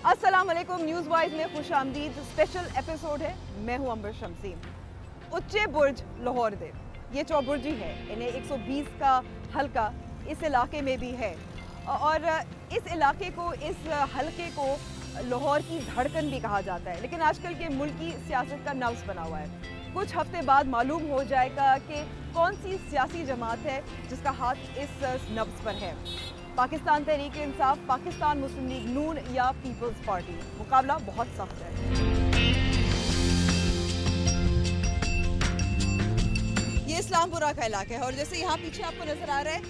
अस्सलाम वालेकुम। News wise में खुश आमदीद। स्पेशल एपिसोड है। मैं हूं अंबर शमसी। उच्चे बुर्ज लाहौर दे ये चौबुर्जी है, इन्हें 120 का हल्का इस इलाके में भी है और इस इलाके को, इस हल्के को लाहौर की धड़कन भी कहा जाता है। लेकिन आजकल के मुल्क की सियासत का नब्ज़ बना हुआ है। कुछ हफ्ते बाद मालूम हो जाएगा कि कौन सी सियासी जमात है जिसका हाथ इस नब्ज़ पर है। पाकिस्तान तहरीक इंसाफ, पाकिस्तान मुस्लिम लीग नून या पीपल्स पार्टी। मुकाबला बहुत सख्त है। ये इस्लामपुरा का इलाका है और जैसे यहाँ पीछे आपको नजर आ रहा है,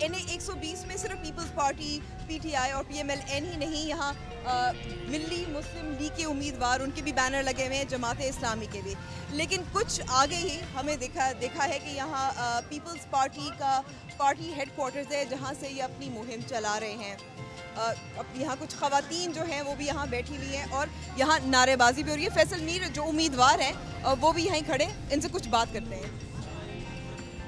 NA 120 में सिर्फ पीपल्स पार्टी, PTI और PMLN ही नहीं, यहाँ मिल्ली मुस्लिम लीग के उम्मीदवार, उनके भी बैनर लगे हुए हैं, जमात इस्लामी के भी। लेकिन कुछ आगे ही हमें देखा है कि यहाँ पीपल्स पार्टी का पार्टी हेडक्वार्टर्स है, जहाँ से ये अपनी मुहिम चला रहे हैं। अब यहाँ कुछ ख़वातीन जो हैं वो भी यहाँ बैठी हुई हैं और यहाँ नारेबाजी भी हो रही है। फैसल मीर जो उम्मीदवार हैं वो भी यहीं खड़े, इनसे कुछ बात करते हैं।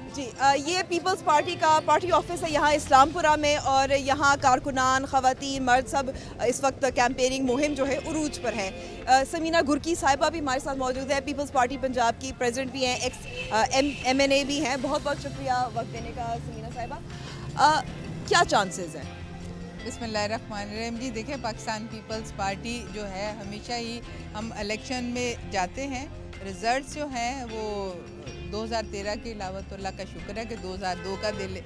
जी, ये पीपल्स पार्टी का पार्टी ऑफिस है यहाँ इस्लामपुरा में और यहाँ कारकुनान, ख़वातीन, मर्द सब इस वक्त कैंपेनिंग मुहिम जो है उरूज पर है। समीना गुरकी साहिबा भी हमारे साथ मौजूद है, पीपल्स पार्टी पंजाब की प्रेसिडेंट भी हैं, MNA भी हैं। बहुत बहुत शुक्रिया वक्त देने का समीना साहिबा। क्या चांसेस हैं? बिस्मिल्लाहिर्रहमानिर्रहीम। जी देखिए, पाकिस्तान पीपल्स पार्टी जो है हमेशा ही हम इलेक्शन में जाते हैं, रिज़ल्ट्स जो हैं वो 2013 के अलावा तो अल्लाह का शुक्र है कि 2002 का ले लें,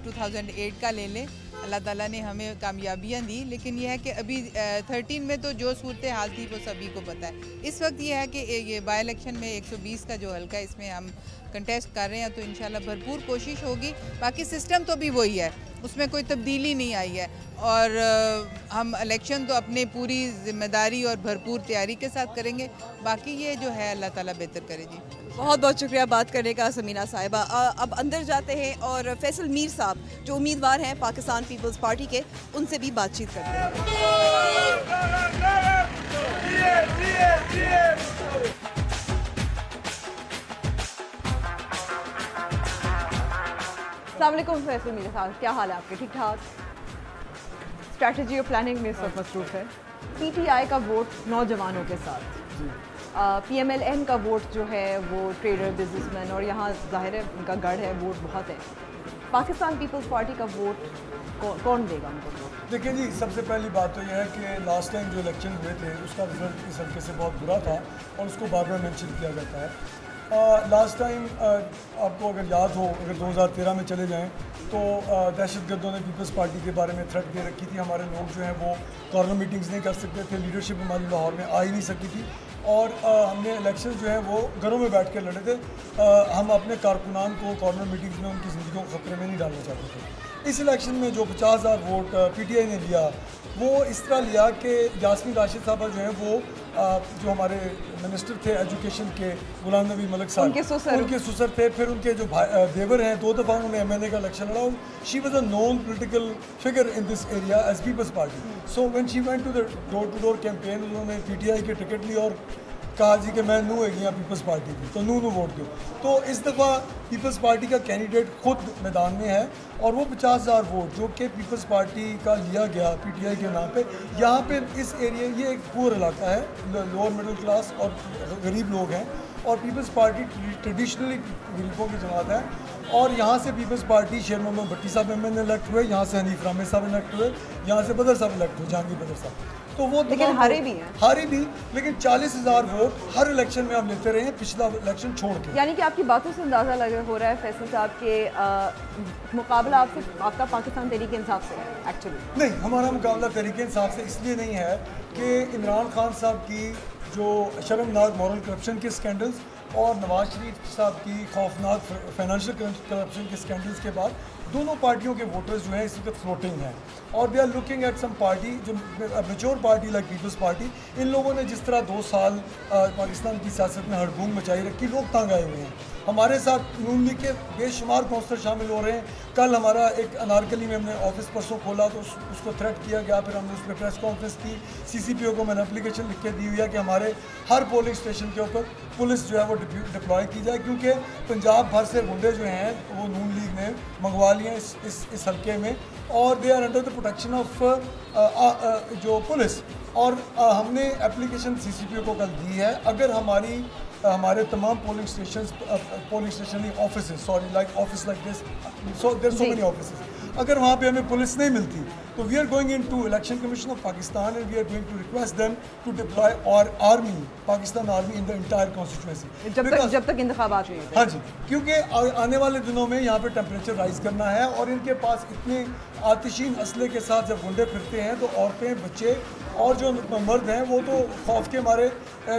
2008 का ले लें, अल्लाह ताला ने हमें कामयाबियाँ दी। लेकिन यह है कि अभी 13 में तो जो सूरत हाल थी वो सभी को पता है। इस वक्त यह है कि ये बाई इलेक्शन में 120 का जो हल्का है इसमें हम कंटेस्ट कर रहे हैं, तो इंशाल्लाह भरपूर कोशिश होगी। बाकी सिस्टम तो भी वही है, उसमें कोई तब्दीली नहीं आई है और हम इलेक्शन तो अपने पूरी जिम्मेदारी और भरपूर तैयारी के साथ करेंगे। बाकी ये जो है अल्लाह ताला बेहतर करे। जी बहुत बहुत शुक्रिया बात करने का समीना साहिबा। अब अंदर जाते हैं और फैसल मीर साहब जो उम्मीदवार हैं पाकिस्तान पीपल्स पार्टी के, उनसे भी बातचीत करते हैं। अस्सलाम वालेकुम फैसल मीर साहब, क्या हाल है आपके? ठीक ठाक? स्ट्रैटेजी और प्लानिंग में इस वक्त मसरूफ है। PTI का वोट नौजवानों के साथ, PMLN का वोट जो है वो ट्रेडर, बिजनेसमैन, और यहाँ जाहिर है उनका गढ़ है, वोट बहुत है। पाकिस्तान पीपल्स पार्टी का वोट कौन देगा उनको वोट? देखिए जी, सबसे पहली बात तो यह है कि लास्ट टाइम जो इलेक्शन हुए थे उसका रिजल्ट इस हल्के से बहुत बुरा था और उसको बार बार मेंशन किया जाता है। लास्ट टाइम आपको अगर याद हो, अगर 2013 में चले जाएं तो दहशतगर्दों ने पीपल्स पार्टी के बारे में थ्रेट दे रखी थी। हमारे लोग जो हैं वो कॉर्नर मीटिंग्स नहीं कर सकते थे, लीडरशिप हमारी लाहौर में आ ही नहीं सकती थी और हमने इलेक्शन जो है वो घरों में बैठ कर लड़े थे। हम अपने कारकुनान को कॉर्नर मीटिंग्स में उनकी ज़िंदगी को ख़तरे में नहीं डालना चाहते थे। इस इलेक्शन में जो 50,000 वोट PTI ने लिया, वो इस तरह लिया कि यास्मीन राशिद साहबा जो हैं वो जो हमारे मिनिस्टर थे एजुकेशन के, गुलाम नबी मलिक साहब, उनके ससुर थे। फिर उनके जो देवर हैं, 2 दफ़ा उन्होंने MNA का इलेक्शन लड़ा। She was a known political figure in this area as people's party. So when she went to the door to door campaign, उन्होंने PTI के टिकट ली और कहा जी कि मैं नू है यहाँ पीपल्स पार्टी की, तो नू वोट दो। तो इस दफ़ा पीपल्स पार्टी का कैंडिडेट खुद मैदान में है और वो 50,000 वोट जो कि पीपल्स पार्टी का लिया गया PTI के नाम पे, यहाँ पे इस एरिया, ये एक पुअर इलाका है, लोअर मिडिल क्लास और गरीब लोग हैं और पीपल्स पार्टी ट्रेडिशनली गरीबों की जमात है। और यहाँ से पीपल्स पार्टी शेर मोहम्मद भट्टी साहब MNA इलेक्ट हुए, यहाँ से हनीफ रामे साहब इलेक्ट हुए, यहाँ से बदर साहब इलेक्ट हुए, जहांगीर बदर साहब। तो वो लेकिन हारे भी हैं, हारी भी, लेकिन 40,000 वोट हर इलेक्शन में हम लेते रहे हैं, पिछला इलेक्शन छोड़ के। यानी कि आपकी बातों से अंदाज़ा हो रहा है फैसल साहब के मुकाबला आपका पाकिस्तान तहरीक इंसाफ से है। एक्चुअली नहीं, हमारा मुकाबला तहरीक इंसाफ से इसलिए नहीं है कि इमरान खान साहब की जो शर्मनाक मॉरल करप्शन के स्कैंडल्स और नवाज शरीफ साहब की खौफनाक फाइनेंशियल करप्शन के स्कैंडल्स के बाद दोनों पार्टियों के वोटर्स जो हैं इस वक्त फ्लोटिंग हैं और they are looking at some party जो mature party like Peoples Party. इन लोगों ने जिस तरह 2 साल पाकिस्तान की सियासत में हड़बूम मचाई रखी, लोग तंग आए हुए हैं। हमारे साथ नून लीग के बेशुमार कौंसलर शामिल हो रहे हैं। कल हमारा एक अनारकली में हमने ऑफिस परसों खोला तो उसको थ्रेट किया गया, फिर हमने उस पर प्रेस कॉन्फ्रेंस की। CCPO को मैंने एप्लीकेशन लिख के दी हुई है कि हमारे हर पोलिंग स्टेशन के ऊपर पुलिस जो है वो डिप्लॉय की जाए, क्योंकि पंजाब भर से गुंडे जो हैं वो नून लीग ने मंगवा वाली हैं इस हल्के में, और they are under the protection of जो पुलिस। और हमने एप्लीकेशन CCPO को कल दी है। अगर हमारे तमाम polling station office, sorry like office like this, so there so many offices, अगर वहाँ पे हमें पुलिस नहीं मिलती तो we are going in to election commission of Pakistan and we are going to request them to deploy और army, Pakistan army in the entire constituency जब तक इंतखाबात नहीं होते। हाँ जी, क्योंकि आने वाले दिनों में यहाँ पे टेम्परेचर राइज करना है और इनके पास इतने आतिशीन असले के साथ जब गुंडे फिरते हैं तो औरतें, बच्चे और जो मर्द हैं वो तो खौफ के मारे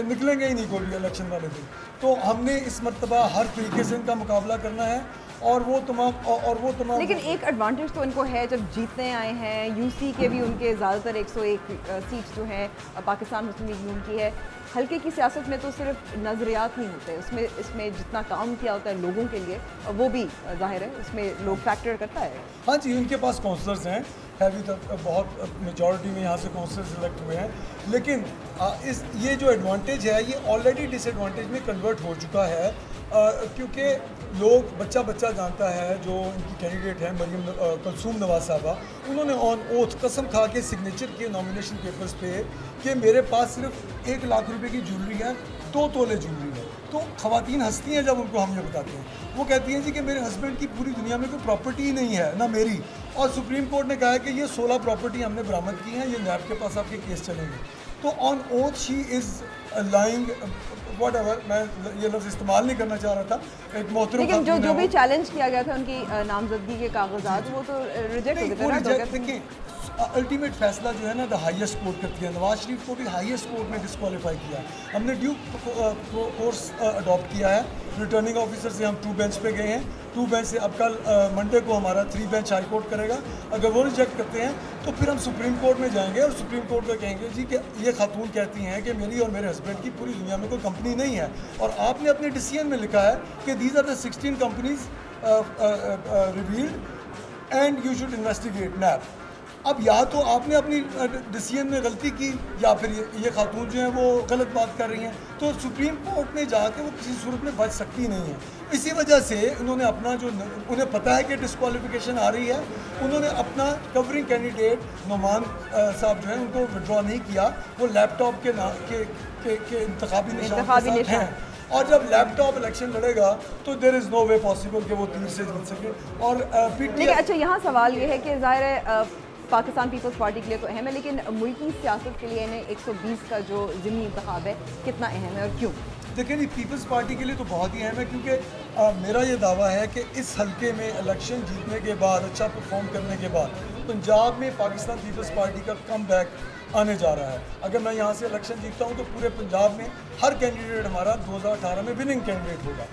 निकलेंगे ही नहीं कोई भी इलेक्शन वाले दिन। तो हमने इस मरतबा हर तरीके से इनका मुकाबला करना है और वो तमाम लेकिन एक एडवांटेज तो इनको है, जब जीतने आए हैं यूसी के भी उनके ज़्यादातर 101 सीट्स जो हैं पाकिस्तान मुस्लिम लीग नून की है। हल्के की सियासत में तो सिर्फ नज़रियात नहीं होते, इसमें जितना काम किया होता है लोगों के लिए वो भी जाहिर है उसमें लोग फैक्टर करता है। हाँ जी, इनके पास काउंसलर्स हैं, हैवी तक बहुत मेजॉरिटी में यहाँ से काउंसलर्स इलेक्ट हुए हैं, लेकिन ये जो एडवांटेज है ये ऑलरेडी डिसएडवांटेज में कन्वर्ट हो चुका है, क्योंकि लोग बच्चा जानता है जो इनकी कैंडिडेट है मरियम कुलसूम नवाज साहबा, उन्होंने ऑन ओथ कसम खा के सिग्नेचर किए नॉमिनेशन पेपर्स पे कि मेरे पास सिर्फ 1 लाख रुपए की ज्वेलरी है, 2 तोले ज्वेलरी है। तो ख़वातीन हंसती हैं जब उनको हम ये बताते हैं, वो कहती हैं जी कि मेरे हस्बैंड की पूरी दुनिया में कोई प्रॉपर्टी ही नहीं है ना मेरी, और सुप्रीम कोर्ट ने कहा है कि ये 16 प्रॉपर्टी हमने बरामद की हैं, ये नैब के पास आपके केस चलेंगे। तो on oath she is lying what ever, मैं ये लफ्ज़ इस्तेमाल नहीं करना चाह रहा था, एक मोहतरम, लेकिन जो भी चैलेंज किया गया था उनकी नामजदगी के कागजात वो तो रिजेक्ट हो गए थे। देखिए अल्टीमेट फैसला जो है ना द हाईएस्ट कोर्ट करती है। नवाज शरीफ को भी हाईएस्ट कोर्ट ने डिस्क्वालीफाई किया। हमने ड्यू कोर्स अडॉप्ट किया है, रिटर्निंग ऑफिसर से हम 2 बेंच पे गए हैं, 2 बेंच से अब कल मंडे को हमारा 3 बेंच हाई कोर्ट करेगा। अगर वो रिजेक्ट करते हैं तो फिर हम सुप्रीम कोर्ट में जाएंगे और सुप्रीम कोर्ट को कहेंगे जी कि ये खातून कहती हैं कि मेरी और मेरे हस्बैंड की पूरी दुनिया में कोई कंपनी नहीं है, और आपने अपने डिसीजन में लिखा है कि these are the 16 companies revealed and you should investigate NAB. अब या तो आपने अपनी डिसीजन में गलती की या फिर ये खातून जो है वो गलत बात कर रही हैं, तो सुप्रीम कोर्ट में जाके वो किसी सूरत में बच सकती नहीं है। इसी वजह से उन्होंने अपना जो, उन्हें पता है कि डिस्क्वालिफिकेशन आ रही है, उन्होंने अपना कवरिंग कैंडिडेट नुमान साहब जो है उनको विड्रॉ नहीं किया। वो लैपटॉप के इंतखाबी निशान हैं, और जब लैपटॉप इलेक्शन लड़ेगा तो there is no way possible कि वो 3 से जीत सके। और लेकिन अच्छा यहाँ सवाल ये है कि ज़ाहिर है पाकिस्तान पीपल्स पार्टी के लिए तो अहम है, लेकिन मुल्की सियासत के लिए इन्हें 120 का जो ज़िमनी इंतखाब है कितना अहम है और क्यों? देखिए जी, पीपल्स पार्टी के लिए तो बहुत ही अहम है, क्योंकि मेरा ये दावा है कि इस हल्के में इलेक्शन जीतने के बाद, अच्छा परफॉर्म करने के बाद, पंजाब में पाकिस्तान पीपल्स पार्टी का कम बैक आने जा रहा है। अगर मैं यहाँ से इलेक्शन जीतता हूँ तो पूरे पंजाब में हर कैंडिडेट हमारा 2018 में विनिंग कैंडिडेट होगा,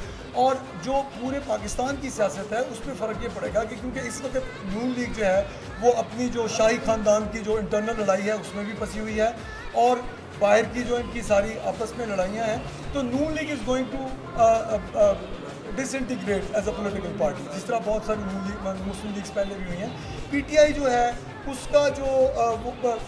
और जो पूरे पाकिस्तान की सियासत है उस पर फ़र्क ये पड़ेगा कि क्योंकि इस वक्त नून लीग जो है वो अपनी जो शाही ख़ानदान की जो इंटरनल लड़ाई है उसमें भी फंसी हुई है, और बाहर की जो इनकी सारी आपस में लड़ाइयाँ हैं, तो Noon League is going to disintegrate as a political party, जिस तरह बहुत सारी नून लीग मुस्लिम लीग्स पहले भी हुई हैं। PTI जो है उसका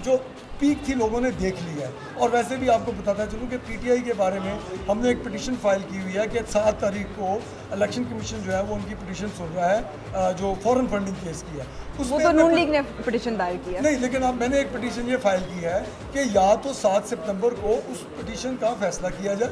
जो पीक थी लोगों ने देख लिया है, और वैसे भी आपको बताता चलूँ कि PTI के बारे में हमने एक पिटीशन फाइल की हुई है कि 7 तारीख को इलेक्शन कमीशन जो है वो उनकी पिटीशन सुन रहा है, जो फॉरेन फंडिंग केस की है। वो तो नून लीग ने पिटीशन दायर की है। नहीं, लेकिन अब मैंने एक पिटीशन ये फाइल की है कि या तो 7 सितंबर को उस पिटीशन का फैसला किया जाए,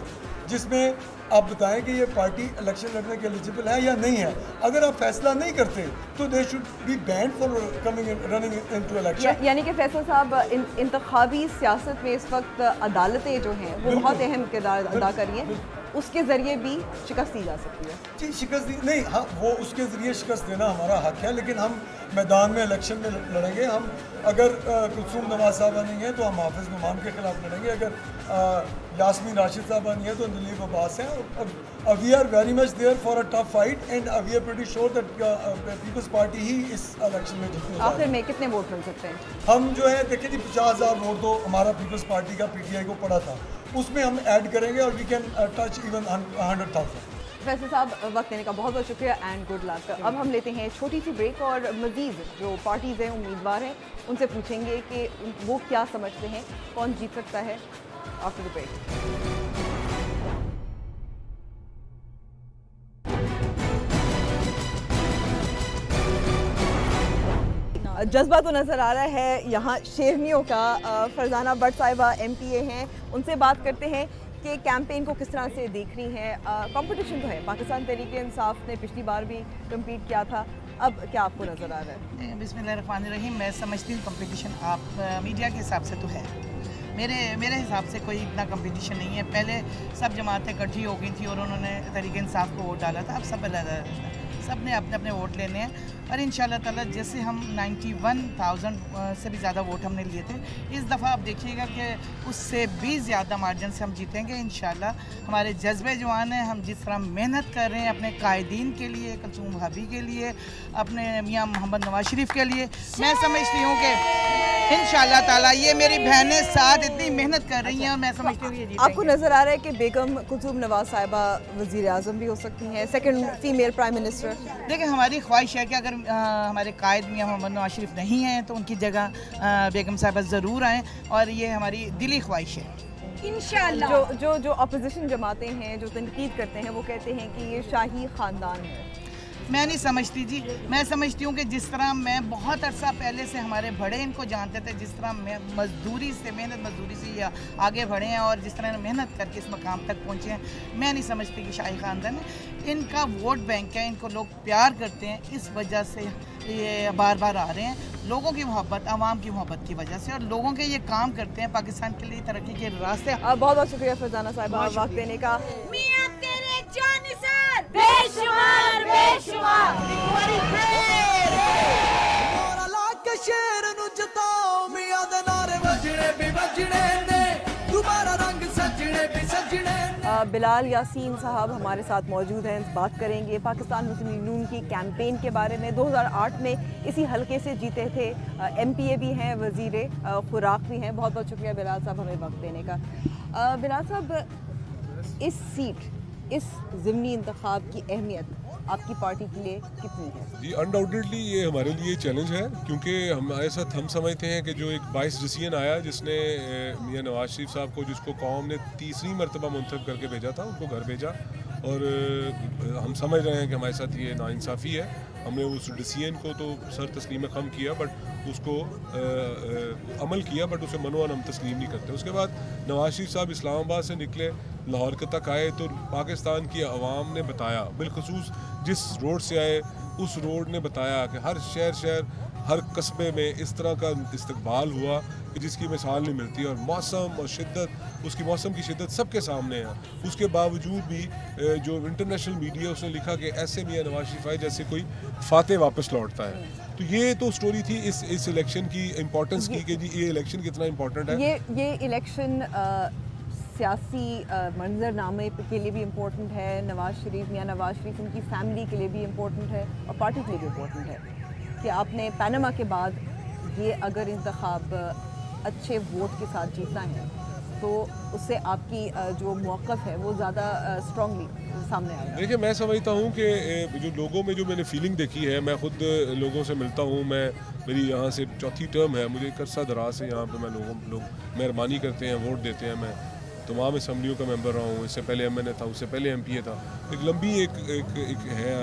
जिसमें आप बताएं कि ये पार्टी इलेक्शन लड़ने के एलिजिबल है या नहीं है। अगर आप फैसला नहीं करते तो they should be band for running into election. यानी कि फैसल साहब, इंतखाबी सियासत में इस वक्त अदालतें जो हैं वो बहुत अहम किरदार अदा कर रही हैं, उसके ज़रिए भी शिकस्त दी जा सकती है। जी, शिकस्त दी नहीं, हाँ वो उसके ज़रिए शिकस्त देना हमारा हक है, लेकिन हम मैदान में इलेक्शन में लड़ेंगे। हम अगर कुलसूम नवाज साहबा नहीं है तो हम हाफिज़ नुमान के खिलाफ लड़ेंगे, अगर यास्मीन राशिद साहबा नहीं है तो दिलीप अब्बास हैं। We are very much there for a tough fight and we are pretty sure that Peoples Party ही इस इलेक्शन में जीतने। आखिर में कितने वोट मिल सकते हैं? हम जो है देखिए जी, 50,000 वोट तो हमारा पीपल्स पार्टी का PTI को पड़ा था, उसमें हम ऐड करेंगे और we can touch even 100,000। Faisal साहब, वक्त देने का बहुत बहुत शुक्रिया एंड गुड लक। अब हम लेते हैं छोटी सी ब्रेक, और मज़ीद जो पार्टीज़ हैं, उम्मीदवार हैं, उनसे पूछेंगे कि वो क्या समझते हैं, कौन जीत सकता है आफ्टर द ब्रेक। जज्बा तो नज़र आ रहा है यहाँ शेरनियों का। फरजाना भट्ट साहिबा MPA हैं, उनसे बात करते हैं कि कैंपेन को किस तरह से देख रही हैं। कंपटीशन तो है, पाकिस्तान तहरीक-ए-इंसाफ ने पिछली बार भी कम्पीट किया था, अब क्या आपको नज़र आ रहा है? बिस्मिल्लाहिर्रहमानिर्रहीम। मैं समझती हूँ कंपटीशन आप मीडिया के हिसाब से तो है, मेरे हिसाब से कोई इतना कंपटीशन नहीं है। पहले सब जमातें इकट्ठी हो गई थी और उन्होंने तहरीक-ए-इंसाफ को वोट डाला था, अब सब ने अपने अपने वोट लेने हैं और इंशाल्लाह ताला जैसे हम 91,000 से भी ज़्यादा वोट हमने लिए थे, इस दफ़ा आप देखिएगा कि उससे भी ज़्यादा मार्जिन से हम जीतेंगे इंशाल्लाह। हमारे जज्बे जवान हैं, हम जिस तरह मेहनत कर रहे हैं अपने कायदीन के लिए, कुलसूम भाभी के लिए, अपने मियाँ मोहम्मद नवाज शरीफ के लिए, मैं समझती हूँ कि इंशाल्लाह ताला ये मेरी बहनें साथ इतनी मेहनत कर रही हैं और मैं समझती हूँ ये आपको नज़र आ रहा है कि बेगम कुलसूम नवाज साहिबा वज़ीर आज़म भी हो सकती हैं, सेकंड फीमेल प्राइम मिनिस्टर? देखिए, हमारी ख्वाहिश है कि अगर हमारे कायद मियाँ मोहम्मद नवाज शरीफ नहीं हैं तो उनकी जगह बेगम साहिबा ज़रूर आएँ और ये हमारी दिली ख्वाहिश है इंशाल्लाह। जो अपोजिशन जमातें हैं, जो तनकीद करते हैं, वो कहते हैं कि ये शाही ख़ानदान है। मैं नहीं समझती जी, मैं समझती हूँ कि जिस तरह मैं बहुत अरसा पहले से हमारे बड़े इनको जानते थे, जिस तरह मैं मेहनत मजदूरी से ये आगे बढ़े हैं और जिस तरह मेहनत करके इस मकाम तक पहुँचे हैं, मैं नहीं समझती कि शाही ख़ानदान है। इनका वोट बैंक है, इनको लोग प्यार करते हैं, इस वजह से ये बार बार आ रहे हैं, लोगों की मोहब्बत, आवाम की मोहब्बत की वजह से, और लोगों के ये काम करते हैं पाकिस्तान के लिए तरक्की के रास्ते। बहुत बहुत शुक्रिया फरजाना साहिबा वक्त देने का। बेशुमार बेशुमार शेर नु जताओ मियां दे नारे वजने भी वजने ने, दोबारा रंग सजने भी सजने ने। बिलाल यासीन साहब हमारे साथ मौजूद हैं, बात करेंगे पाकिस्तान मुस्लिम लीग नून की कैंपेन के बारे में। 2008 में इसी हलके से जीते थे, MPA भी हैं, वज़ीर खुराक भी हैं। बहुत बहुत शुक्रिया बिलाल साहब हमें वक्त देने का। बिलाल साहब, इस सीट, इस ज़िमनी इंतखाब की अहमियत आपकी पार्टी के लिए कितनी है? जी, अनडाउटेडली ये हमारे लिए चैलेंज है, क्योंकि हमारे साथ हम समझते हैं कि जो एक 22 डिसीजन आया जिसने मियाँ नवाज शरीफ साहब को, जिसको कौम ने तीसरी मरतबा मुंतखब करके भेजा था, उनको घर भेजा, और हम समझ रहे हैं कि हमारे साथ ये नाइंसाफ़ी है। हमने उस डिसीजन को तो सर तस्लीम ख़म किया, बट उसको अमल किया, बट उसे मनोअन हम तस्लीम नहीं करते। उसके बाद नवाज शरीफ साहब इस्लामाबाद से निकले, लाहौर के तक आए, तो पाकिस्तान की आवाम ने बताया, बिलखसूस जिस रोड से आए उस रोड ने बताया कि हर शहर हर कस्बे में इस तरह का इस्तकबाल हुआ कि जिसकी मिसाल नहीं मिलती, और मौसम और शिद्दत, उसकी मौसम की शिद्दत सबके सामने है। उसके बावजूद भी जो इंटरनेशनल मीडिया, उसने लिखा कि ऐसे मियाँ नवाज शरीफ आए जैसे कोई फाते वापस लौटता है। तो ये तो स्टोरी थी इस इलेक्शन की इम्पोर्टेंस की, कि जी ये इलेक्शन कितना इम्पोर्टेंट है। ये इलेक्शन सियासी मंजरनामे के लिए भी इम्पोर्टेंट है, मियाँ नवाज शरीफ उनकी फैमिली के लिए भी इम्पोर्टेंट है, और पार्टी के लिए भी इम्पोर्टेंट है कि आपने पनामा के बाद ये अगर इंतखाब अच्छे वोट के साथ जीतना है तो उससे आपकी जो मौक़िफ़ है वो ज़्यादा स्ट्रॉन्गली सामने आएगा। देखिए, मैं समझता हूँ कि जो लोगों में जो मैंने फीलिंग देखी है, मैं ख़ुद लोगों से मिलता हूँ, मेरी यहाँ से चौथी टर्म है, मुझे एक अरसा दराज से यहाँ पे लोग मेहरबानी करते हैं, वोट देते हैं। मैं तमाम असम्बलियों का मेंबर रहा हूँ, इससे पहले MNA था, उससे पहले MPA था। एक लंबी एक है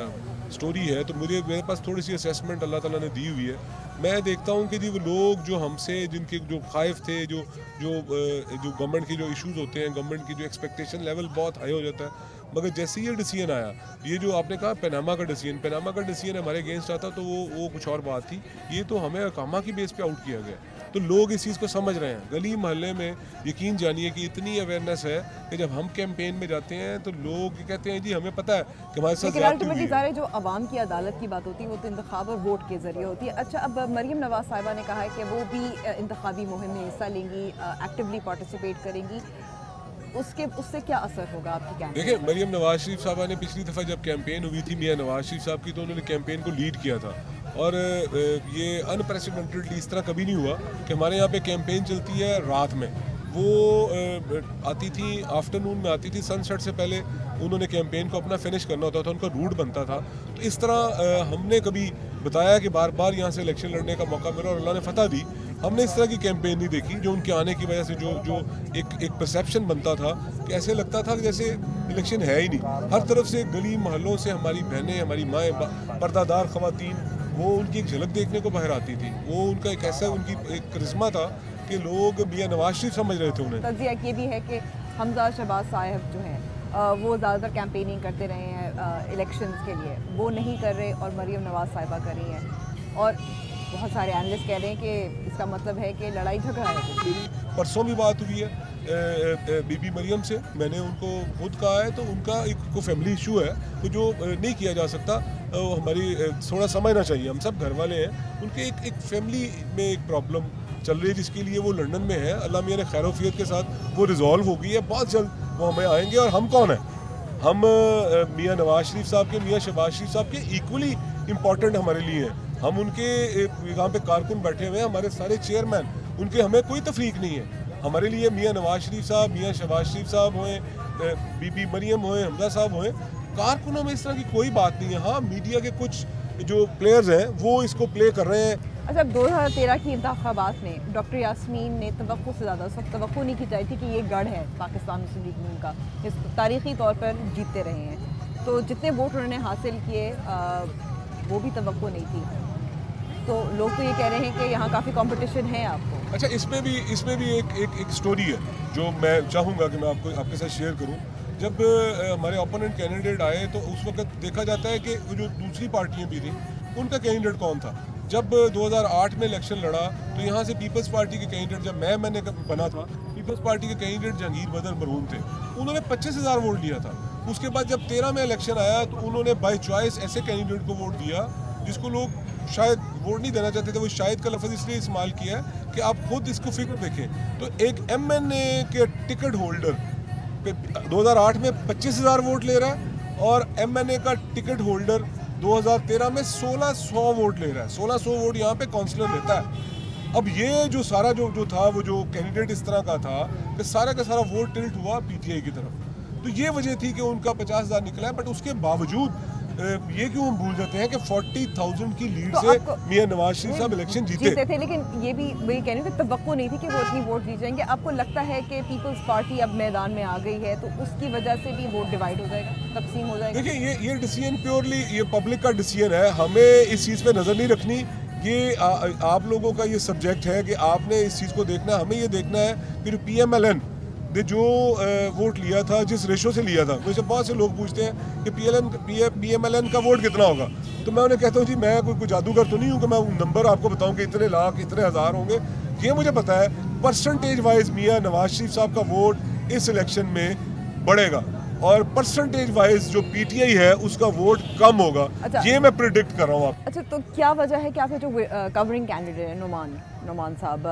स्टोरी है, तो मेरे पास थोड़ी सी असेसमेंट अल्लाह ताला ने दी हुई है। मैं देखता हूँ कि जी वो लोग जो हमसे, जिनके जो ख्वाहिफ थे, जो गवर्नमेंट के जो इश्यूज़ होते हैं, गवर्नमेंट की जो एक्सपेक्टेशन लेवल बहुत हाई हो जाता है, मगर जैसे ये डिसीजन आया, ये जो आपने कहा पनामा का डिसीजन हमारे अगेंस्ट आता, तो वो कुछ और बात थी। ये तो हमें अकामा की बेस पे आउट किया गया, तो लोग इस चीज़ को समझ रहे हैं। गली मोहल्ले में यकीन जानिए कि इतनी अवेयरनेस है कि जब हम कैंपेन में जाते हैं तो लोग कहते हैं जी हमें पता है कि हमारे साथ अल्टीमेटली सारे जो अवाम की अदालत की बात होती है वो तो इंतखाब और वोट के जरिए होती है। अच्छा, अब मरियम नवाज साहिबा ने कहा है कि वो भी इंतखाबी मुहिम में हिस्सा लेंगी, एक्टिवली पार्टिसिपेट करेंगी, उससे क्या असर होगा आपकी कैंपेन? देखिए, मरियम नवाज शरीफ साहबा ने पिछली दफ़ा जब कैंपेन हुई थी मियाँ नवाज शरीफ साहब की, तो उन्होंने कैंपेन को लीड किया था, और ये अनप्रेसिडेंटेडली इस तरह कभी नहीं हुआ कि हमारे यहाँ पे कैंपेन चलती है रात में, वो आती थी आफ्टरनून में आती थी, सनसेट से पहले उन्होंने कैंपेन को अपना फिनिश करना होता था, उनका रूट बनता था। तो इस तरह हमने कभी बताया कि बार बार यहाँ से इलेक्शन लड़ने का मौका मिला और अल्लाह ने फतह दी, हमने इस तरह की कैंपेन नहीं देखी। जो उनके आने की वजह से जो एक परसेप्शन बनता था कि ऐसे लगता था कि जैसे इलेक्शन है ही नहीं। हर तरफ से गली मोहल्लों से हमारी बहनें, हमारी माएँ, पर्दादार ख़वातीन वो उनकी एक झलक देखने को बाहर आती थी। वो उनका एक ऐसा उनकी एक करिश्मा था कि लोग मियां नवाज शरीफ समझ रहे थे उन्हें। तजिया ये भी है कि हमजा शहबाज साहब जो हैं वो ज़्यादातर कैंपेनिंग करते रहे हैं इलेक्शंस के लिए, वो नहीं कर रहे और मरीम नवाज साहिबा कर रही हैं। और बहुत सारे एनालिस्ट कह रहे हैं कि इसका मतलब है कि लड़ाई झगड़ा है। परसों भी बात हुई है बीबी मरियम से, मैंने उनको खुद कहा है तो उनका एक को फैमिली इशू है तो जो नहीं किया जा सकता, हमारी थोड़ा समझना चाहिए। हम सब घर वाले हैं, उनके एक फैमिली में एक प्रॉब्लम चल रही है जिसके लिए वो लंदन में है। अल्लाह मियां ने खैरोफियत के साथ वो रिजॉल्व हो गई है, बहुत जल्द वो हमें आएंगे। और हम कौन हैं? हम मियां नवाज शरीफ साहब के, मियां शहबाज शरीफ साहब के इक्वली इम्पॉर्टेंट हमारे लिए हैं। हम उनके यहाँ पे कारकुन बैठे हुए हैं, हमारे सारे चेयरमैन, उनके हमें कोई तफरीक नहीं है। हमारे लिए मियां नवाज शरीफ साहब, मियां शहबाज शरीफ साहब होएं, बीबी मरियम होएं, हमजा साहब होएं, कारकुनों में इस तरह की कोई बात नहीं है। हाँ, मीडिया के कुछ जो प्लेयर्स हैं वो इसको प्ले कर रहे हैं। अच्छा, 2013 की इंतखाबात में डॉक्टर यास्मीन ने तवक्को से ज़्यादा उस वक्त तवक्को नहीं की जाती थी कि ये गढ़ है पाकिस्तान मुस्लिम लीग नून का, इस तारीख़ी तौर पर जीतते रहे हैं, तो जितने वोट उन्होंने हासिल किए वो भी तवक्को नहीं थी। तो लोग तो ये कह रहे हैं कि यहाँ काफ़ी कंपटीशन है आपको। अच्छा, इसमें भी एक स्टोरी है जो मैं चाहूँगा कि मैं आपके साथ शेयर करूँ। जब हमारे ओपोनेंट कैंडिडेट आए तो उस वक्त देखा जाता है कि वो जो दूसरी पार्टियाँ भी थी उनका कैंडिडेट कौन था। जब 2008 में इलेक्शन लड़ा तो यहाँ से पीपल्स पार्टी के कैंडिडेट, जब मैंने बना था, पीपल्स पार्टी के कैंडिडेट जहांगीर बदर मरहूम थे, उन्होंने 25,000 वोट लिया था। उसके बाद जब 13 में इलेक्शन आया तो उन्होंने बाई चॉइस ऐसे कैंडिडेट को वोट दिया जिसको लोग शायद वोट नहीं देना चाहते थे। वो शायद का लफ्ज़ इसलिए इस्तेमाल किया है कि आप खुद इसको फिक्र देखें। तो एक MNA के टिकट होल्डर 2008 में 25,000 वोट ले रहा है और MNA का टिकट होल्डर 2013 में 1600 वोट ले रहा है। 1600 वोट यहाँ पे काउंसलर लेता है। अब ये जो सारा जो था, वो जो कैंडिडेट इस तरह का था कि सारा का सारा वोट टिल्ट हुआ PTI की तरफ। तो ये वजह थी कि उनका 50,000 निकला है। बट उसके बावजूद ये क्यों हम भूल जाते हैं कि 40,000 की लीड तो से मियां नवाज शरीफ साहब इलेक्शन जीते थे, लेकिन ये भी वही कहने की तवक्को नहीं थी कि वो इतनी वोट जीत जाएंगे। आपको लगता है कि पीपल्स पार्टी अब मैदान में आ गई है तो उसकी वजह से भी वोट डिवाइड हो जाएगा, तकसीम हो जाएगा? देखिए, ये डिसीजन प्योरली ये पब्लिक का डिसीजन है, हमें इस चीज़ पे नज़र नहीं रखनी। ये आप लोगों का ये सब्जेक्ट है कि आपने इस चीज़ को देखना है। हमें ये देखना है कि PMLN ने जो वोट लिया था, जिस रेशो से लिया था, मुझे बहुत से लोग पूछते हैं कि PMLN का वोट कितना होगा। तो मैं उन्हें कहता हूँ जी मैं कोई जादूगर तो नहीं हूँ कि मैं नंबर आपको बताऊँ कि इतने लाख इतने हज़ार होंगे। ये मुझे पता है परसेंटेज वाइज मियां नवाज शरीफ साहब का वोट इस इलेक्शन में बढ़ेगा और परसेंटेज वाइज जो PTI है उसका वोट कम होगा। अच्छा, ये मैं प्रिडिक्ट कर रहा हूँ आप। अच्छा, तो क्या वजह है कि आपने जो कवरिंग कैंडिडेट है नोमान साहब,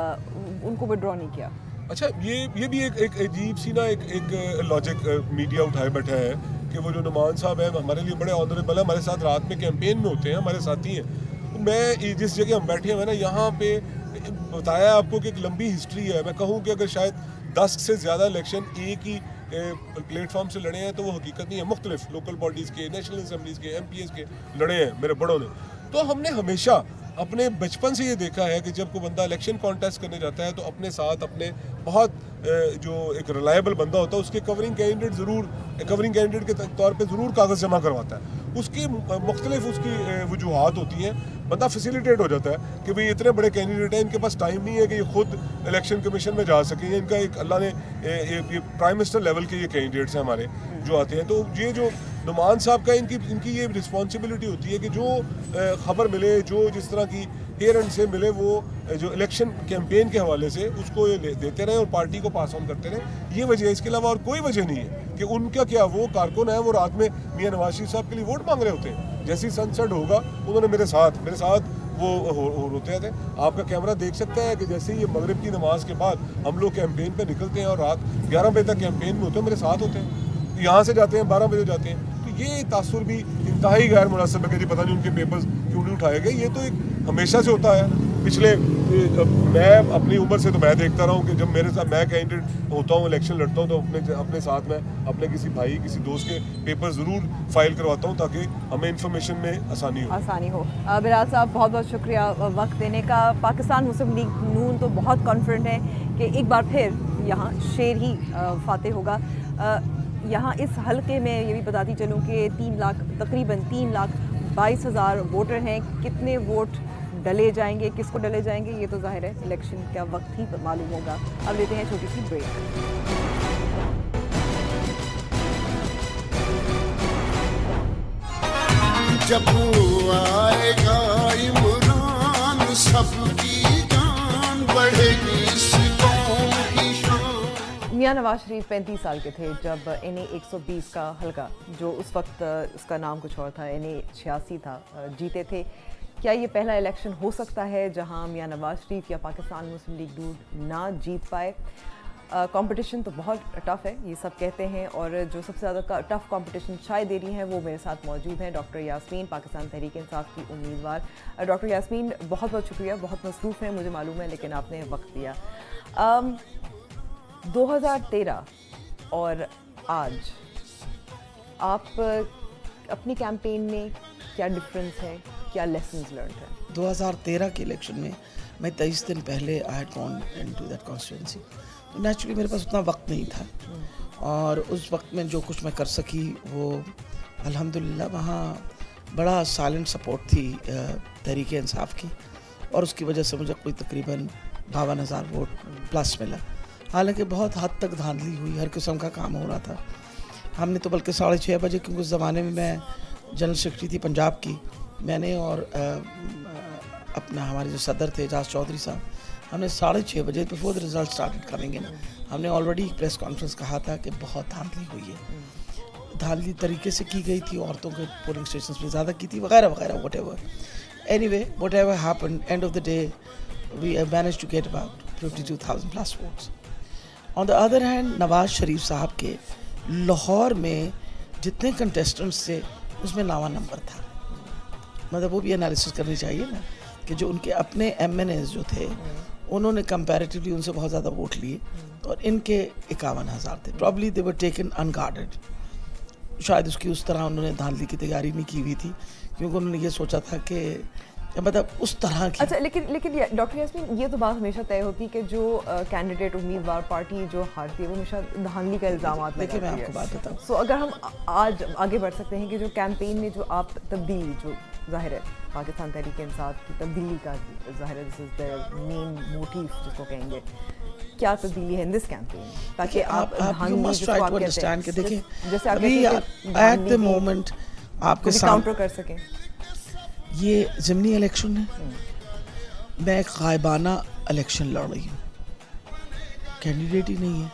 उनको विड्रॉ नहीं किया? अच्छा, ये भी एक अजीब सी ना एक लॉजिक मीडिया उठाए बैठा है कि वो जो नुमान साहब हैं हमारे लिए बड़े ऑनरेबल है, हमारे साथ रात में कैंपेन में होते हैं, हमारे साथी हैं। मैं जिस जगह हम बैठे हुए ना, यहाँ पे बताया आपको कि एक लंबी हिस्ट्री है। मैं कहूँ कि अगर शायद 10 से ज़्यादा इलेक्शन एक ही प्लेटफॉर्म से लड़े हैं तो वो हकीकत नहीं है। मुख्तलिफ लोकल बॉडीज़ के, नेशनल असम्बलीज़ के, MPs के लड़े हैं मेरे बड़ों ने। तो हमने हमेशा अपने बचपन से ये देखा है कि जब कोई बंदा इलेक्शन कॉन्टेस्ट करने जाता है तो अपने साथ अपने बहुत जो एक रिलायबल बंदा होता है उसके कवरिंग कैंडिडेट के तौर पे ज़रूर कागज़ जमा करवाता है। उसकी मुख्तलिफ उसकी वजूहात होती हैं, बंदा फैसिलिटेट हो जाता है कि भाई इतने बड़े कैंडिडेट हैं, इनके पास टाइम नहीं है कि ये खुद इलेक्शन कमीशन में जा सकें। इनका एक अल्लाह ने ये प्राइम मिनिस्टर लेवल के ये कैंडिडेट्स हैं हमारे जो आते हैं। तो ये जो नुमान साहब का इनकी ये रिस्पॉन्सिबिलिटी होती है कि जो खबर मिले, जो जिस तरह की हेयर एंड से मिले, वो जो इलेक्शन कैंपेन के हवाले से उसको ये देते रहे और पार्टी को पास ऑन करते रहे। ये वजह है, इसके अलावा और कोई वजह नहीं है कि उनका क्या वो कारकुन है, वो रात में मियां नवाज शरीफ साहब के लिए वोट मांग रहे होते हैं। जैसे ही सनसेट होगा उन्होंने मेरे साथ वो होते थे। आपका कैमरा देख सकता है कि जैसे ही ये मगरिब की नमाज के बाद हम लोग कैंपेन पे निकलते हैं और रात 11 बजे तक कैंपेन में होते हैं, मेरे साथ होते हैं। यहाँ से जाते हैं 12 बजे जाते हैं। तो ये तासुर भी इंतहाई गैर मुनासिब है कि पता नहीं उनके पेपर्स क्यों नहीं उठाए गए। ये तो एक हमेशा से होता है। पिछले मैं अपनी उम्र से तो मैं देखता रहा हूँ कि जब मेरे साथ मैं कैंडिडेट होता हूँ, इलेक्शन लड़ता हूँ, तो अपने साथ में अपने किसी भाई किसी दोस्त के पेपर ज़रूर फाइल करवाता हूँ ताकि हमें इंफॉर्मेशन में आसानी हो। बिलाल साहब, बहुत बहुत शुक्रिया वक्त देने का। पाकिस्तान मुस्लिम लीग नून तो बहुत कॉन्फिडेंट है कि एक बार फिर यहाँ शेर ही फातेह होगा। यहाँ इस हलके में ये भी बताती चलूँ कि तकरीबन 3 लाख 22,000 वोटर हैं, कितने वोट डले जाएंगे, किसको डले जाएंगे, ये तो जाहिर है इलेक्शन का वक्त ही मालूम होगा। अब लेते हैं छोटी सी ब्रेक। जब आएगा इमरान सबकी जान बढ़ेगी इस कौम की शान। मियां नवाज शरीफ 35 साल के थे जब NA 120 का हल्का, जो उस वक्त उसका नाम कुछ और था, NA 86 था, जीते थे। क्या ये पहला इलेक्शन हो सकता है जहां मियां नवाज शरीफ या पाकिस्तान मुस्लिम लीग नून ना जीत पाए? कंपटीशन तो बहुत टफ़ है, ये सब कहते हैं, और जो सबसे ज़्यादा टफ़ कंपटीशन शायद दे रही हैं वो मेरे साथ मौजूद हैं डॉक्टर यास्मीन, पाकिस्तान तहरीक इंसाफ की उम्मीदवार। डॉक्टर यास्मीन, बहुत बहुत शुक्रिया, बहुत मसरूफ़ हैं मुझे मालूम है, लेकिन आपने वक्त दिया। 2013 और आज आप अपनी कैंपेन में क्या डिफरेंस है, क्या लेसन्स लर्न है? 2013 के इलेक्शन में मैं 23 दिन पहले I had gone into that constituency, तो नेचुरली मेरे पास उतना वक्त नहीं था, और उस वक्त में जो कुछ मैं कर सकी वो अल्हम्दुलिल्लाह वहाँ बड़ा साइलेंट सपोर्ट थी तहरीक इंसाफ की, और उसकी वजह से मुझे कोई तकरीबन 52,000 वोट प्लस मिला। हालांकि बहुत हद तक धांधली हुई, हर किस्म का काम हो रहा था। हमने तो बल्कि 6:30 बजे, क्योंकि उस ज़माने में मैं जनरल सेक्रेटरी थी पंजाब की, मैंने और अपना हमारे जो सदर थे एजाज चौधरी साहब, हमने 6:30 बजे before the result started coming in, हमने ऑलरेडी प्रेस कॉन्फ्रेंस कहा था कि बहुत धांधली हुई है, धांधली तरीके से की गई थी, औरतों के पोलिंग स्टेशन पे ज़्यादा की थी, वगैरह वगैरह, whatever. Anyway, whatever happened, end of the day we manage to get about 52,000 plus votes. On the other hand, Nawaz Sharif साहब के लाहौर में जितने कंटेस्टेंट्स थे उसमें 9वां नंबर था। मतलब वो भी एनालिसिस करनी चाहिए ना कि जो उनके अपने MNAs जो थे उन्होंने कंपैरेटिवली उनसे बहुत ज़्यादा वोट लिए, और इनके 51,000 थे। Probably they were taken unguarded, शायद उसकी उस तरह उन्होंने धांधली की तैयारी नहीं की हुई थी, क्योंकि उन्होंने ये सोचा था कि मतलब उस तरह की। अच्छा, लेकिन डॉक्टर यास्मीन, ये तो बात हमेशा तय होती है कि जो कैंडिडेट उम्मीदवार पार्टी जो हारती है वो हमेशा धांधली का इल्ज़ाम लगाती है। देखिए, मैं आपको बात बताऊँ, सो अगर हम आज आगे बढ़ सकते हैं कि जो कैंपेन में जो आप तब्दीली, जो जाहिर है पाकिस्तान तहरीक इंसाफ की तब्दीली का जाहिर है, this is the main motive जिसको कहेंगे, क्या तब्दीली है इन दिस कैंपेन, ताकि आप मस्ट ट्राई टू अंडरस्टैंड कि देखिए जैसे अभी एट द मोमेंट आपके सामने काउंटर कर सकें। ये ज़िमनी इलेक्शन है, मैं एक गायबाना इलेक्शन लड़ रही हूँ, कैंडिडेट ही नहीं है,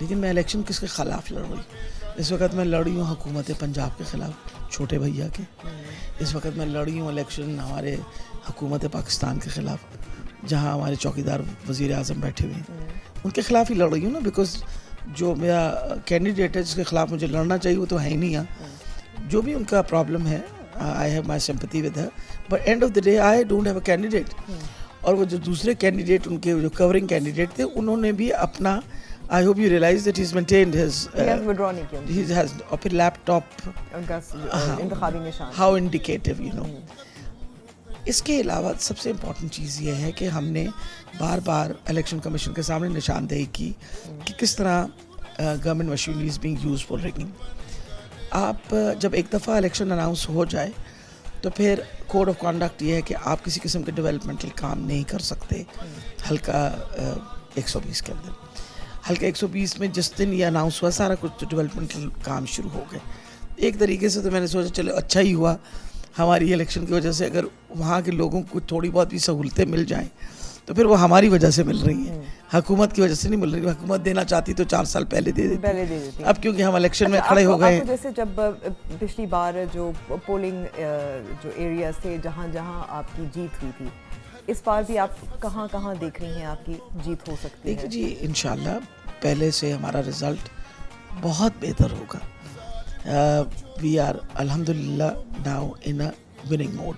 लेकिन मैं इलेक्शन किसके ख़िलाफ़ लड़ रही हूँ? इस वक्त मैं लड़ रही हूँ हुकूमत पंजाब के ख़िलाफ़, छोटे भैया के। इस वक्त मैं लड़ रही हूँ इलेक्शन हमारे हुकूमत पाकिस्तान के ख़िलाफ़, जहाँ हमारे चौकीदार वज़ीर आज़म बैठे हुए हैं, उनके ख़िलाफ़ ही लड़ रही हूँ ना, बिकॉज जो मेरा कैंडिडेट है जिसके ख़िलाफ़ मुझे लड़ना चाहिए वो तो है ही नहीं है। जो भी उनका प्रॉब्लम है, I have my sympathy with her, but end of the day I don't have a candidate. और वो जो दूसरे कैंडिडेट, उनके जो कवरिंग कैंडिडेट थे, उन्होंने भी अपना, I hope you realize that he's maintained his he has और फिर लैपटॉप इंतखाबी निशान, how indicative, you know. इसके अलावा सबसे इम्पोर्टेंट चीज़ ये है कि हमने बार बार इलेक्शन कमीशन के सामने निशानदेही की कि किस तरह government machinery is being used for rigging. आप जब एक दफ़ा इलेक्शन अनाउंस हो जाए तो फिर कोड ऑफ कॉन्डक्ट ये है कि आप किसी किस्म के डेवलपमेंटल काम नहीं कर सकते हल्का 120 के अंदर। हल्का 120 में जिस दिन ये अनाउंस हुआ सारा कुछ डेवलपमेंटल काम शुरू हो गए। एक तरीके से तो मैंने सोचा चलो अच्छा ही हुआ हमारी इलेक्शन की वजह से, अगर वहाँ के लोगों को थोड़ी बहुत भी सहूलतें मिल जाएँ तो फिर वो हमारी वजह से मिल रही हैं, हुकूमत की वजह से नहीं मिल रही। हुकूमत देना चाहती तो 4 साल पहले दे देती। अब क्योंकि हम इलेक्शन में खड़े हो गए। जैसे जब पिछली बार जो पोलिंग जो एरियाज थे जहाँ जहाँ आपकी जीत हुई थी, इस बार भी आप कहाँ कहाँ देख रही हैं आपकी जीत हो सकती है? देखिए जी, इंशाल्लाह पहले से हमारा रिज़ल्ट बहुत बेहतर होगा। वी आर अल्हम्दुलिल्लाह now in a winning mode,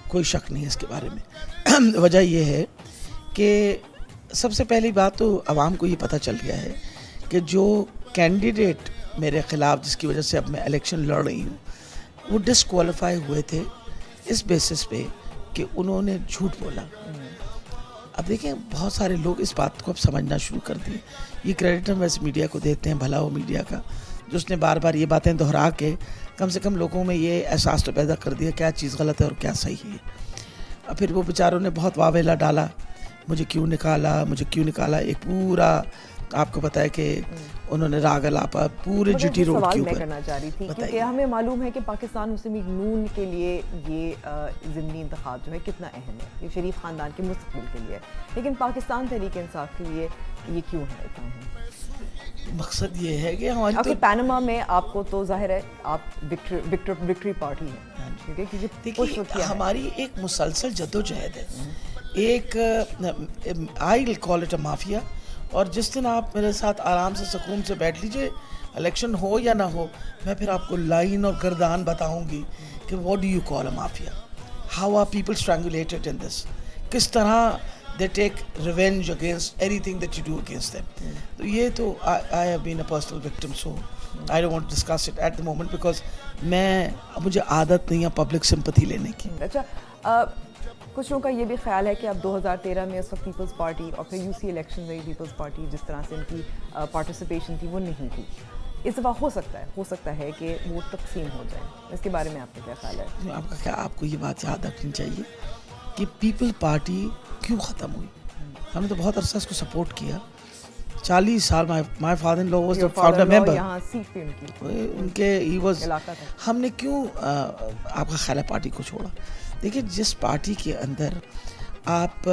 कोई शक नहीं है इसके बारे में। वजह यह है कि सबसे पहली बात तो आवाम को ये पता चल गया है कि जो कैंडिडेट मेरे ख़िलाफ़ जिसकी वजह से अब मैं इलेक्शन लड़ रही हूँ वो डिसक्वालीफाई हुए थे इस बेसिस पे कि उन्होंने झूठ बोला। अब देखें बहुत सारे लोग इस बात को अब समझना शुरू कर दिए। ये क्रेडिट हम वैसे मीडिया को देते हैं, भला हो मीडिया का, जो उसने बार बार ये बातें दोहरा के कम से कम लोगों में ये एहसास तो पैदा कर दिया क्या चीज़ गलत है और क्या सही है। और फिर वो बेचारों ने बहुत वावेला डाला, मुझे क्यों निकाला, एक पूरा आपको पता है कि उन्होंने राग अलापा पूरे जीटी रोड के ऊपर। मैं करना चाह रही थी क्योंकि हमें मालूम है कि पाकिस्तान मुस्लिम लीग नून के लिए ये ज़िमनी इंतखाब जो है कितना अहम है, ये शरीफ ख़ानदान के मुस्तक़बिल के लिए, लेकिन पाकिस्तान तहरीक इंसाफ के लिए ये क्यों है इतना अहम? मकसद ये है कि हमारी तो पैनामा में आपको तो जाहिर है आप विक्ट्री पार्टी है, देखिए हमारी एक मुसलसल जद्दोजहद है, एक I will call it a mafia. और जिस दिन आप मेरे साथ आराम से सुकून से बैठ लीजिए, इलेक्शन हो या ना हो, मैं फिर आपको लाइन और गर्दान बताऊंगी कि what do you call a mafia, how are people strangulated in this, किस तरह they take revenge against anything that you do against them. तो ये तो I have been a personal victim, so I don't want to discuss it at the moment because मुझे आदत नहीं है public sympathy लेने की। अच्छा, कुछ लोगों का ये भी ख्याल है कि अब 2013 में उस वक्त पीपल्स पार्टी और फिर यूसी इलेक्शन में पीपल्स पार्टी जिस तरह से इनकी पार्टिसिपेशन थी वो नहीं थी, इस दफ़ा हो सकता है कि वो तकसीम हो जाए, इसके बारे में आपका क्या ख्याल है? आपको ये बात याद रखनी चाहिए कि पीपल पार्टी क्यों ख़त्म हुई। हमने तो बहुत अरसा इसको सपोर्ट किया, 40 साल। My father in law was the founder member, यहाँ सीट पे उनके ही वाज। हमने क्यों आपका ख्याल है पार्टी को छोड़ा? देखिए, जिस पार्टी के अंदर आप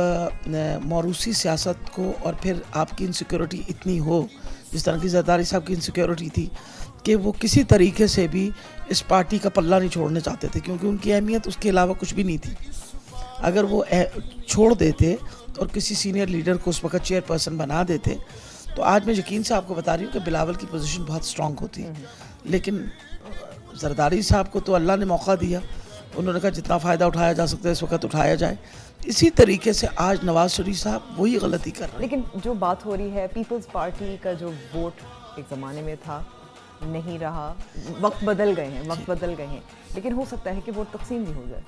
मौरूसी सियासत को और फिर आपकी इनसिक्योरिटी इतनी हो, जिस तरह की जरदारी साहब की इनसिक्योरिटी थी कि वो किसी तरीके से भी इस पार्टी का पल्ला नहीं छोड़ने चाहते थे, क्योंकि उनकी अहमियत उसके अलावा कुछ भी नहीं थी। अगर वो छोड़ देते और किसी सीनियर लीडर को उस वक्त चेयरपर्सन बना देते तो आज मैं यकीन से आपको बता रही हूँ कि बिलावल की पोजीशन बहुत स्ट्रांग होती। लेकिन जरदारी साहब को तो अल्लाह ने मौका दिया, उन्होंने कहा जितना फ़ायदा उठाया जा सकता है इस वक्त उठाया जाए। इसी तरीके से आज नवाज शरीफ साहब वही गलती कर रहे हैं। लेकिन जो बात हो रही है, पीपल्स पार्टी का जो वोट एक ज़माने में था नहीं रहा, वक्त बदल गए हैं, लेकिन हो सकता है कि वोट तकसीम भी हो जाए।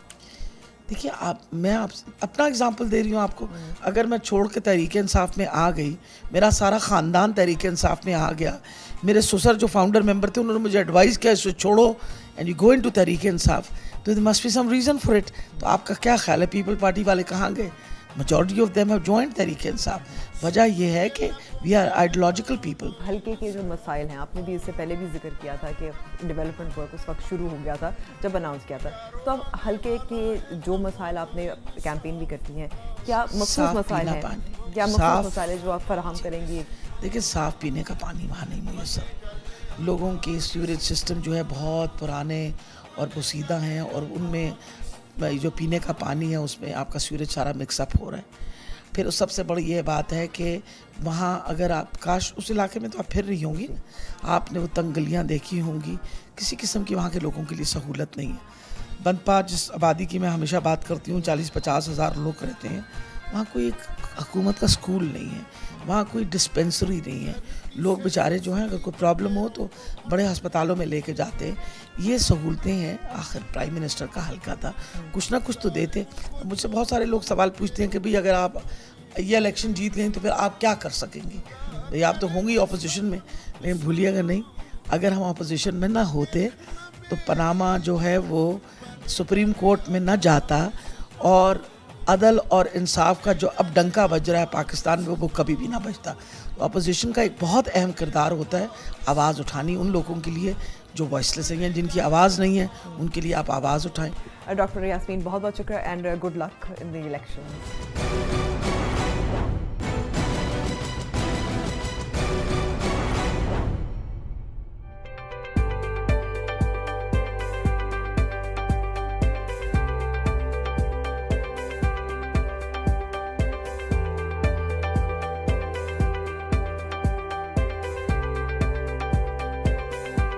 देखिए, मैं अपना एग्जांपल दे रही हूँ आपको। अगर मैं छोड़ के तहरीक इंसाफ में आ गई, मेरा सारा ख़ानदान तहरीक इंसाफ में आ गया, मेरे ससुर जो फाउंडर मेंबर थे उन्होंने मुझे एडवाइस किया इसको छोड़ो and you go into Tehreek Insaf, तो there must be some reason for it. तो आपका क्या ख्याल है पीपल पार्टी वाले कहाँ गए? Majority of them have joined Tehreek Insaf. वजह यह है कि वी आर आइडियोलॉजिकल पीपल। हल्के के जो मसाइल हैं, आपने भी इससे पहले भी जिक्र किया था कि डेवलपमेंट वर्क उस वक्त शुरू हो गया था जब अनाउंस किया था, तो अब हल्के के जो मसाइल आपने कैंपेन भी करती हैं, क्या मखसूस मसाइल हैं, क्या मखसूस मसाइल है जो आप फराहम करेंगी? देखिए, साफ़ पीने का पानी वहाँ नहीं मुयस्सर। लोगों के सीवरेज सिस्टम जो है बहुत पुराने और पोसीदा हैं, और उनमें जो पीने का पानी है उसमें आपका सीवरेज सारा मिक्सअप हो रहा है। फिर सबसे बड़ी ये बात है कि वहाँ अगर आप काश उस इलाके में तो आप फिर रही होंगी, आपने वो तंग गलियाँ देखी होंगी, किसी किस्म की वहाँ के लोगों के लिए सहूलत नहीं है। बंदपा जिस आबादी की मैं हमेशा बात करती हूँ, 40-50 हज़ार लोग रहते हैं, वहाँ कोई एक हुकूमत का स्कूल नहीं है, वहाँ कोई डिस्पेंसरी नहीं है। लोग बेचारे जो हैं अगर कोई प्रॉब्लम हो तो बड़े अस्पतालों में लेके जाते हैं। ये सहूलतें हैं, आखिर प्राइम मिनिस्टर का हल्का था, कुछ ना कुछ तो देते। मुझसे बहुत सारे लोग सवाल पूछते हैं कि भाई अगर आप ये इलेक्शन जीत गए तो फिर आप क्या कर सकेंगे? भाई आप तो होंगी अपोजिशन में, लेकिन भूलिएगा नहीं, अगर हम अपोजिशन में ना होते तो पनामा जो है वो सुप्रीम कोर्ट में ना जाता, और अदल और इंसाफ का जो अब डंका बज रहा है पाकिस्तान में वो कभी भी ना बजता। तो अपोजिशन का एक बहुत अहम किरदार होता है आवाज़ उठानी उन लोगों के लिए जो वॉइसलेस हैं, जिनकी आवाज़ नहीं है, उनके लिए आप आवाज़ उठाएं। डॉक्टर यास्मीन, बहुत बहुत शुक्रिया and good luck in the election.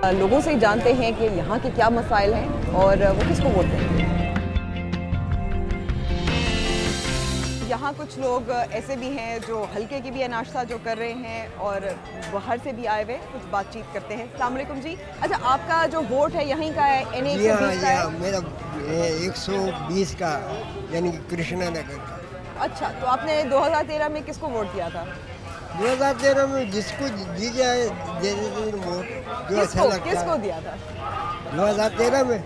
लोगों से जानते हैं कि यहाँ के क्या मसाइल हैं और वो किसको वोट देंगे। यहाँ कुछ लोग ऐसे भी हैं जो हल्के की भी नाश्ता जो कर रहे हैं और बाहर से भी आए हुए, कुछ बातचीत करते हैं। अस्सलाम वालेकुम जी। अच्छा, आपका जो वोट है यहीं का है, NA 120 का है? मेरा 120 का, यानी कृष्णा नगर का। अच्छा, तो आपने 2013 में किसको वोट दिया था? 2013 में जिसको दी जाए दे देते वोट, जो अच्छा लगता है। किसको दिया था? 2013 में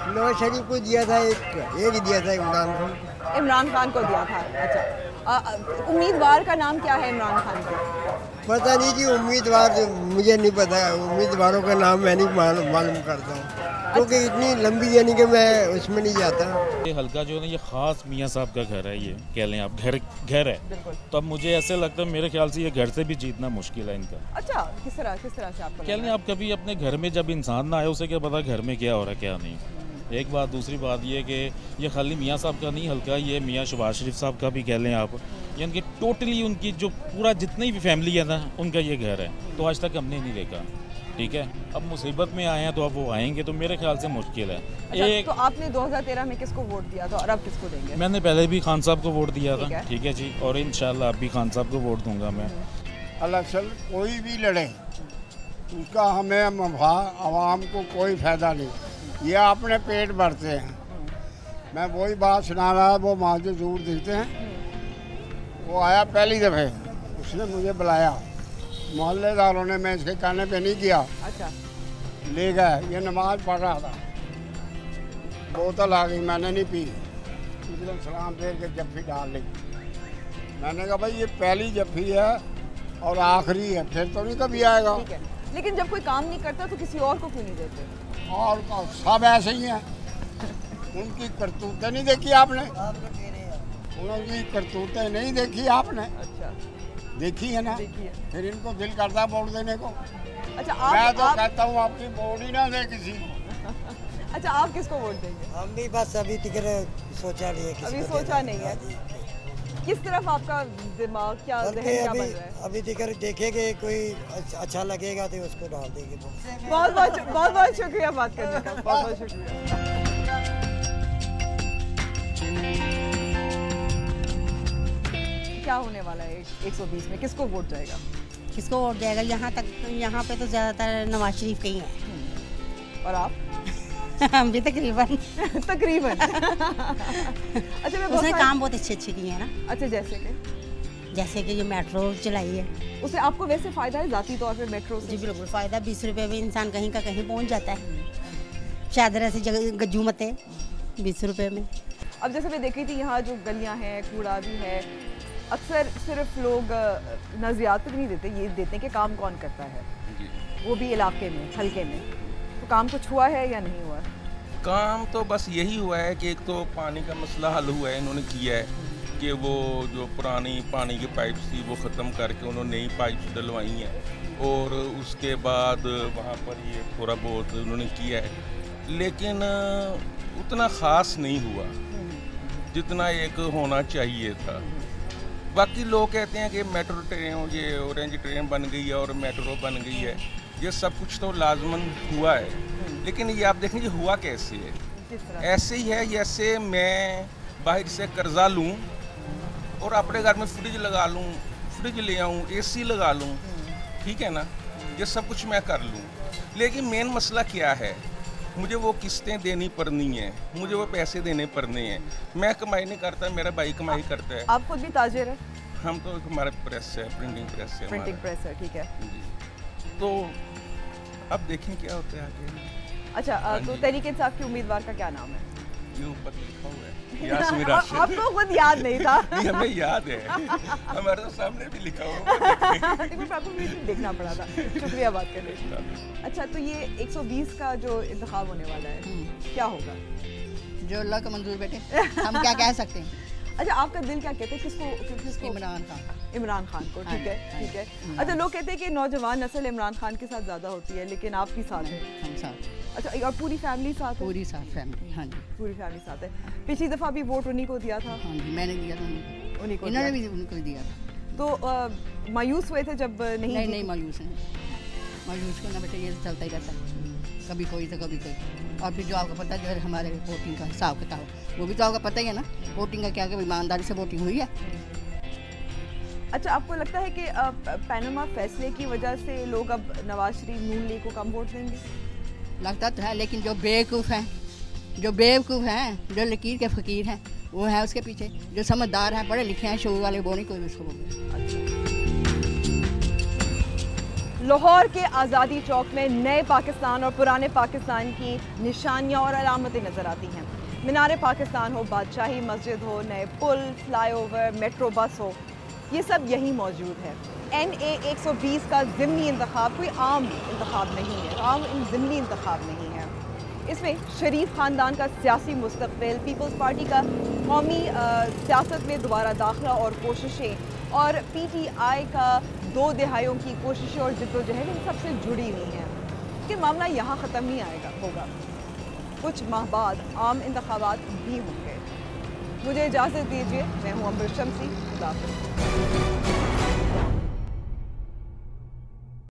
नवाज शरीफ को दिया था, एक ही दिया था इमरान को। इमरान खान को दिया था। अच्छा, उम्मीदवार का नाम क्या है इमरान खान का? पता नहीं जी, उम्मीदवार मुझे नहीं पता, उम्मीदवारों का नाम मैं नहीं मालूम करता हूँ, क्योंकि इतनी लंबी यानी कि मैं उसमें नहीं जाता। ये हल्का जो है ना, ये ख़ास मियाँ साहब का घर है, ये कह लें आप, घर है। तो अब मुझे ऐसे लगता है, मेरे ख्याल से ये घर से भी जीतना मुश्किल है इनका। अच्छा, किस तरह से आपको कह लें आप, कभी अपने घर में जब इंसान ना आए, उसे क्या पता घर में क्या हो रहा है क्या नहीं। एक बात, दूसरी बात ये कि ये खाली मियाँ साहब का नहीं हल्का, ये मियाँ शहबाज शरीफ साहब का भी कह लें आप, यानी कि टोटली उनकी जो पूरा जितनी भी फैमिली है ना, उनका ये घर है। तो आज तक हमने नहीं देखा, ठीक है। अब मुसीबत में आए हैं तो अब वो आएंगे, तो मेरे ख्याल से मुश्किल है। अच्छा, तो आपने 2013 में किसको वोट दिया था और अब किसको देंगे? मैंने पहले भी खान साहब को वोट दिया था, ठीक है जी, और इंशाल्लाह अब भी खान साहब को वोट दूंगा मैं। इलेक्शन कोई भी लड़े, उसका हमें आवाम को कोई फ़ायदा नहीं, ये अपने पेट भरते हैं। मैं वही बात सुना रहा, वो मुझे दूर दिखते हैं, वो आया पहली दफ़े, उसने मुझे बुलाया, मोहल्लेदारों ने, मैं इसके कहने पे नहीं किया। अच्छा, ले गए, ये नमाज पढ़ रहा था, बोतल आ गई, मैंने नहीं पी, एकदम सलाम दे के जफ्फी डाल ली। मैंने कहा भाई ये पहली जफ्फी है और आखिरी है, फिर तो नहीं कभी आएगा। लेकिन जब कोई काम नहीं करता तो किसी और को क्यों नहीं देते? और सब ऐसे ही हैं, उनकी करतूतें नहीं देखी आपने? उनकी करतूतें नहीं देखी आपने? अच्छा, देखी है ना, फिर इनको दिल करता है वोट देने को। अच्छा, मैं तो कहता हूँ आपकी वोट ही ना दे किसी को। अच्छा, आप किसको वोट देंगे? हम भी बस अभी टिकट सोचा नहीं है, अभी सोचा नहीं है। किस तरफ आपका दिमाग, क्या जहन क्या बन रहा है? अभी टिकट देखेंगे, कोई अच्छा लगेगा तो उसको डाल देंगे। बहुत शुक्रिया बात करने का, बहुत शुक्रिया। क्या होने वाला है 120 में, किसको वोट जाएगा? किसको वोट जाएगा? यहाँ पे तो ज़्यादातर नवाज शरीफ के ही हैं। और आप? हम भी तकरीबन अच्छा, मैं उसने काम बहुत अच्छे किए हैं ना। अच्छा, जैसे कि ये मेट्रो चलाई है, उससे आपको वैसे फ़ायदा है ज़ाती तौर पे मेट्रो से? जी बिल्कुल फ़ायदा, 20 रुपये में इंसान कहीं का कहीं पहुंच जाता है। शायद ऐसी जगह गज्जू मत है 20 रुपये में। अब जैसे मैं देख रही थी, यहाँ जो गलियाँ हैं, कूड़ा भी है, अक्सर सिर्फ लोग नज़रियात तक नहीं देते, ये देते हैं कि काम कौन करता है, वो भी इलाके में, हल्के में। तो काम कुछ हुआ है या नहीं हुआ? काम तो बस यही हुआ है कि एक तो पानी का मसला हल हुआ है, इन्होंने किया है कि वो जो पुरानी पानी की पाइप्स थी वो ख़त्म करके उन्होंने नई पाइप्स डलवाई हैं, और उसके बाद वहाँ पर ये थोड़ा बहुत उन्होंने किया है, लेकिन उतना ख़ास नहीं हुआ जितना एक होना चाहिए था। बाकी लोग कहते हैं कि मेट्रो ट्रेन, ये ऑरेंज ट्रेन बन गई है और मेट्रो बन गई है, ये सब कुछ तो लाजमन हुआ है, लेकिन ये आप देखेंगे हुआ कैसे है। ऐसे ही है जैसे मैं बाहर से कर्जा लूँ और अपने घर में फ्रिज लगा लूँ, फ्रिज ले आऊँ, AC लगा लूँ, ठीक है ना, ये सब कुछ मैं कर लूँ, लेकिन मेन मसला क्या है, मुझे वो किस्तें देनी पड़नी है, मुझे वो पैसे देने पड़ने हैं। मैं कमाई नहीं करता, मेरा भाई कमाई करता है। आप खुद भी ताजिर है? हम तो, हमारा प्रेस है, प्रिंटिंग प्रेस है। प्रिंटिंग प्रेस है, ठीक है। तो अब देखें क्या होता है आगे। अच्छा, तो तहरीक इंसाफ के उम्मीदवार का क्या नाम है? ये ऊपर लिखा हुआ है, यास्मीन राशिद। आपको खुद याद नहीं था? नहीं, हमें याद है, हमारे तो सामने भी लिखा हुआ है। आपको देखना पड़ा था। शुक्रिया बात करने का। अच्छा, तो ये 120 का जो इंतखाब होने वाला है, क्या होगा? जो अल्लाह का मंजूर बेटे, हम क्या कह सकते हैं। अच्छा, आपका दिल क्या कहते हैं, किसको? इमरान खान को, ठीक है। अच्छा, लोग कहते हैं कि नौजवान नस्ल इमरान खान के साथ ज़्यादा होती है, लेकिन आप भी साथ हैं? हम साथ। अच्छा, और पूरी फैमिली साथ है? पूरी साथ फैमिली, हाँ जी, पूरी फैमिली साथ है। पिछली दफ़ा भी वोट उन्हीं को दिया था? हाँ जी, मैंने दिया था उन्हीं को, इन्होंने भी उनको दिया था। तो मायूस हुए थे जब नहीं मायूस को ना बेटे, ये चलता ही रहता है, कभी कोई तो कभी कोई। और फिर जो आपको पता है, जो है हमारे वोटिंग का हिसाब किताब, वो भी तो आपको पता ही है ना, वोटिंग का क्या, ईमानदारी से वोटिंग हुई है। अच्छा, आपको लगता है कि पैनामा फैसले की वजह से लोग अब नवाज शरीफ नून लीग को कम वोट देंगे? लगता तो है, लेकिन जो बेवकूफ़ हैं, जो लकीर के फ़कीर हैं, वो है उसके पीछे। जो समझदार हैं, पढ़े लिखे हैं, शऊर वाले, वो नहीं कोई उसको बोलते। लाहौर के आज़ादी चौक में नए पाकिस्तान और पुराने पाकिस्तान की निशानियां और अलामतें नज़र आती हैं। मीनार पाकिस्तान हो, बादशाही मस्जिद हो, नए पुल, फ्लाईओवर, मेट्रो बस हो, ये सब यहीं मौजूद है। NA 120 का ज़िमनी इंतखाब कोई आम इंतखाब नहीं है, आम ज़िमनी इंतखाब नहीं है। इसमें शरीफ ख़ानदान का सियासी मुस्तक़बिल, पीपल्स पार्टी का कौमी सियासत में दोबारा दाखिला और कोशिशें और PTI का 2 दहाइयों की कोशिशें और जद्दोजहद इन सबसे जुड़ी हुई हैं। कि मामला यहाँ ख़त्म नहीं होगा, कुछ माह बाद आम इंतखाबात भी होंगे। मुझे इजाज़त दीजिए, मैं हूँ अमृत शम्सी। खुदा हाफ़िज़।